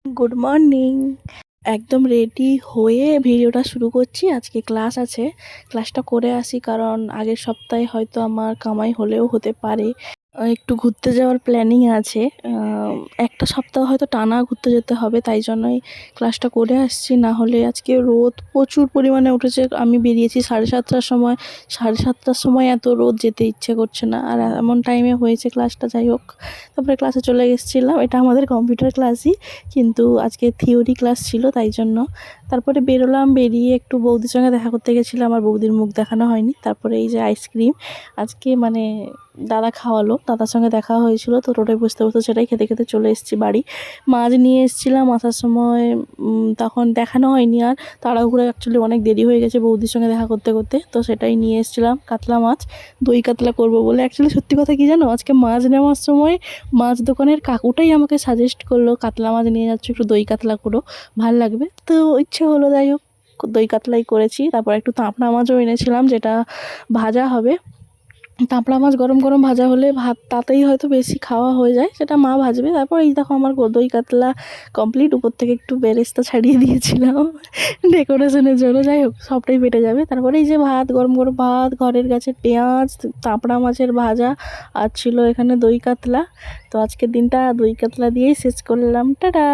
Good morning. একদম ready হয়ে ভিডিওটা শুরু করছি। আজকে ক্লাস আছে, ক্লাসটা করে আসি, কারণ আগের সপ্তাহে হয়তো আমার কামাই হলেও হতে পারে। একটু ঘুরতে যাওয়ার প্ল্যানিং আছে। একটা সপ্তাহ হয়তো টানা ঘুরতে যেতে হবে, তাই জন্যই ক্লাসটা করে আসছি। না হলে আজকে রোদ প্রচুর পরিমাণে উঠেছে। আমি বেরিয়েছি 7:30টার সময়, 7:30টার সময় এত রোদ, যেতে ইচ্ছে করছে না। আর এমন টাইমে হয়েছে ক্লাসটা, যাই হোক। তারপরে ক্লাসে চলে এসেছিলাম। এটা আমাদের কম্পিউটার ক্লাসই, কিন্তু আজকে থিওরি ক্লাস ছিল, তাই জন্য। তারপরে বেরোলাম, বেরিয়ে একটু বৌদির সঙ্গে দেখা করতে গেছিলাম। আমার বৌদির মুখ দেখানো হয়নি। তারপরে এই যে আইসক্রিম আজকে মানে দাদা খাওয়ালো, দাদার সঙ্গে দেখা হয়েছিল, তো টোটোয় বসতে বসতে সেটাই খেতে খেতে চলে এসেছি বাড়ি। মাছ নিয়ে এসেছিলাম আসার সময়, তখন দেখানো হয়নি। আর তাড়াহুড়ো, অ্যাকচুয়ালি অনেক দেরি হয়ে গেছে বৌদির সঙ্গে দেখা করতে করতে, তো সেটাই নিয়ে এসেছিলাম। কাতলা মাছ, দই কাতলা করবো বলে। অ্যাকচুয়ালি সত্যি কথা কী জানো, আজকে মাছ নেওয়ার সময় মাছ দোকানের কাকুটাই আমাকে সাজেস্ট করলো, কাতলা মাছ নিয়ে যাচ্ছ, একটু দই কাতলা করো, ভাল লাগবে। তো ইচ্ছে হলো, যাই হোক, দই কাতলাই করেছি। তারপর একটু তাঁপড়া মাছও এনেছিলাম, যেটা ভাজা হবে। তাপড়া মাছ গরম গরম ভাজা হলে ভাত তাতেই হয়তো বেশি খাওয়া হয়ে যায়, সেটা মা ভাজবে। তারপর এই দেখো আমার দই কাতলা কমপ্লিট। উপর থেকে একটু বেরেস্তা ছাড়িয়ে দিয়েছিলাম ডেকোরেশনের জন্য। যাই হোক, সবটাই পেটে যাবে। তারপরে এই যে ভাত, গরম গরম ভাত, ঘরের গাছের পেঁয়াজ, তাপড়া মাছের ভাজা, আর ছিল এখানে দই কাতলা। তো আজকের দিনটা দই কাতলা দিয়েই শেষ করলাম। টাটা।